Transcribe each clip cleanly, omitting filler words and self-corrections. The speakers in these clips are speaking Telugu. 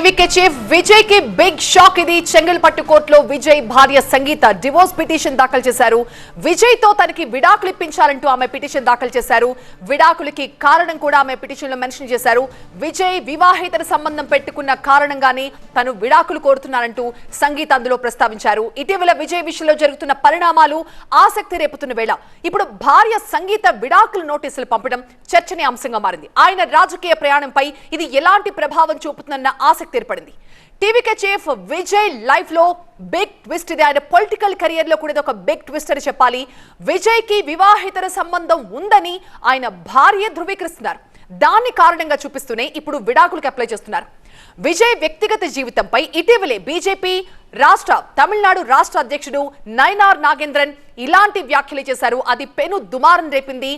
టీవీకే చీఫ్ విజయ్ కి బిగ్ షాక్. ఇది చెంగల్పట్టు కోర్టులో విజయ్ భార్య సంగీత డివోర్స్ పిటిషన్ దాఖలు చేశారు. విజయ్ తో తనకి విడాకులు ఇప్పించాలంటూ ఆమె పిటిషన్ దాఖలు చేశారు. విడాకులకి కారణం కూడా ఆమె పిటిషన్ లో మెన్షన్ చేశారు. విజయ్ వివాహేతర సంబంధం పెట్టుకున్న కారణంగానే తను విడాకులు కోరుతున్నారంటూ సంగీత అందులో ప్రస్తావించారు. ఇటీవల విజయ్ విషయంలో జరుగుతున్న పరిణామాలు ఆసక్తి రేపుతున్న వేళ ఇప్పుడు భార్య సంగీత విడాకుల నోటీసులు పంపడం చర్చనీయాంశంగా మారింది. ఆయన రాజకీయ ప్రయాణంపై ఇది ఎలాంటి ప్రభావం చూపుతుందన్న ఆసక్తి ఏర్పడింది. టీవీకే చీఫ్ విజయ్ లైఫ్ లో బిగ్ ట్విస్ట్ ఇది. ఆయన పొలిటికల్ కెరియర్ లో కూడా ఒక బిగ్ ట్విస్ట్ అని చెప్పాలి. విజయ్ కి వివాహేతర సంబంధం ఉందని ఆయన భార్య ధృవీకరిస్తున్నారు. దాన్ని కారణంగా చూపిస్తూనే ఇప్పుడు విడాకులకు అప్లై చేస్తున్నారు. విజయ్ వ్యక్తిగత జీవితంపై ఇటీవలే బీజేపీ తమిళనాడు రాష్ట్ర అధ్యక్షుడు నైనార్ నాగేంద్రన్ ఇలాంటి వ్యాఖ్యలు చేశారు. అది పెను దుమారం రేపింది.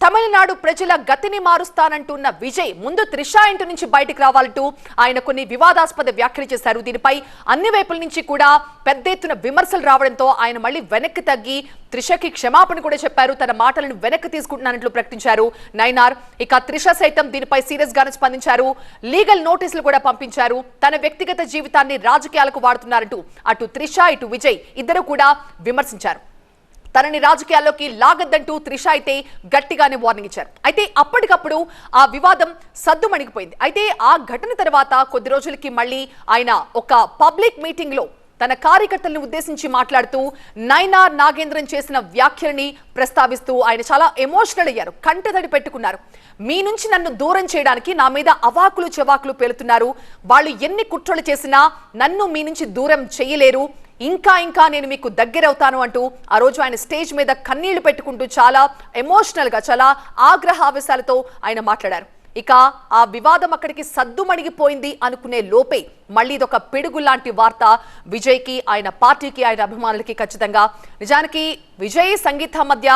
తమిళనాడు ప్రజల గతిని మారుస్తానంటున్న విజయ్ ముందు త్రిష ఇంటి నుంచి బయటకు రావాలంటూ ఆయన కొన్ని వివాదాస్పద వ్యాఖ్యలు చేశారు. దీనిపై అన్ని వైపుల నుంచి కూడా పెద్ద ఎత్తున విమర్శలు రావడంతో ఆయన మళ్ళీ వెనక్కి తగ్గి త్రిషకి క్షమాపణ కూడా చెప్పారు. తన మాటలను వెనక్కి తీసుకుంటున్నానంటూ ప్రకటించారు నైనార్. ఇక త్రిష సైతం దీనిపై సీరియస్ గానే స్పందించారు. లీగల్ నోటీసులు కూడా పంపించారు. తన వ్యక్తిగత జీవితాన్ని రాజకీయాలకు వాడుతున్నారంటూ అటు త్రిష ఇటు విజయ్ ఇద్దరు కూడా విమర్శించారు. తనని రాజకీయాల్లోకి లాగద్దంటూ త్రిష అయితే గట్టిగానే వార్నింగ్ ఇచ్చారు. అయితే అప్పటికప్పుడు ఆ వివాదం సద్దుమణిగిపోయింది. అయితే ఆ ఘటన తర్వాత కొద్ది రోజులకి మళ్ళీ ఆయన ఒక పబ్లిక్ మీటింగ్ లో తన కార్యకర్తలను ఉద్దేశించి మాట్లాడుతూ నైనార్ నాగేంద్రన్ చేసిన వ్యాఖ్యలని ప్రస్తావిస్తూ ఆయన చాలా ఎమోషనల్ అయ్యారు. కంటతడి పెట్టుకున్నారు. మీ నుంచి నన్ను దూరం చేయడానికి నా మీద అవాకులు చెవాకులు పేలుతున్నారు. వాళ్ళు ఎన్ని కుట్రలు చేసినా నన్ను మీ నుంచి దూరం చేయలేరు. ఇంకా నేను మీకు దగ్గరవుతాను అంటూ ఆ రోజు ఆయన స్టేజ్ మీద కన్నీళ్లు పెట్టుకుంటూ చాలా ఎమోషనల్ గా చాలా ఆగ్రహావేశాలతో ఆయన మాట్లాడారు. ఇక ఆ వివాదం అక్కడికి సద్దుమణిగిపోయింది అనుకునే లోపే మళ్ళీ ఇదొక పిడుగు లాంటి వార్త విజయ్ కి, ఆయన పార్టీకి, ఆయన అభిమానులకి. ఖచ్చితంగా నిజానికి విజయ్ సంగీత మధ్య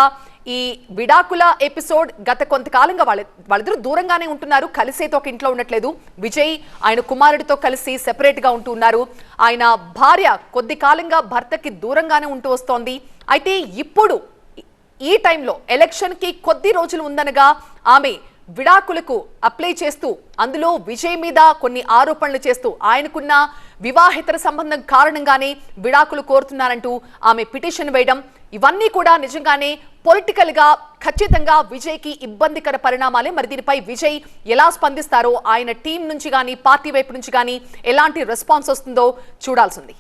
ఈ విడాకుల ఎపిసోడ్ గత కొంతకాలంగా వాళ్ళిద్దరూ దూరంగానే ఉంటున్నారు. కలిసేతో ఒక ఇంట్లో ఉండట్లేదు. విజయ్ ఆయన కుమారుడితో కలిసి సెపరేట్ గా ఉంటున్నారు. ఆయన భార్య కొద్ది కాలంగా భర్తకి దూరంగానే ఉంటూ వస్తోంది. అయితే ఇప్పుడు ఈ టైంలో ఎలక్షన్ కి కొద్ది రోజులు ఉందనగా ఆమె విడాకులకు అప్లై చేస్తూ అందులో విజయ్ మీద కొన్ని ఆరోపణలు చేస్తూ ఆయనకున్న వివాహేతర సంబంధం కారణంగానే విడాకులు కోరుతున్నారంటూ ఆమె పిటిషన్ వేయడం, ఇవన్నీ కూడా నిజంగానే పొలిటికల్ గా ఖచ్చితంగా విజయ్ కి ఇబ్బందికర పరిణామాలే. మరి దీనిపై విజయ్ ఎలా స్పందిస్తారో, ఆయన టీం నుంచి కానీ పార్టీ వైపు నుంచి కానీ ఎలాంటి రెస్పాన్స్ వస్తుందో చూడాల్సింది.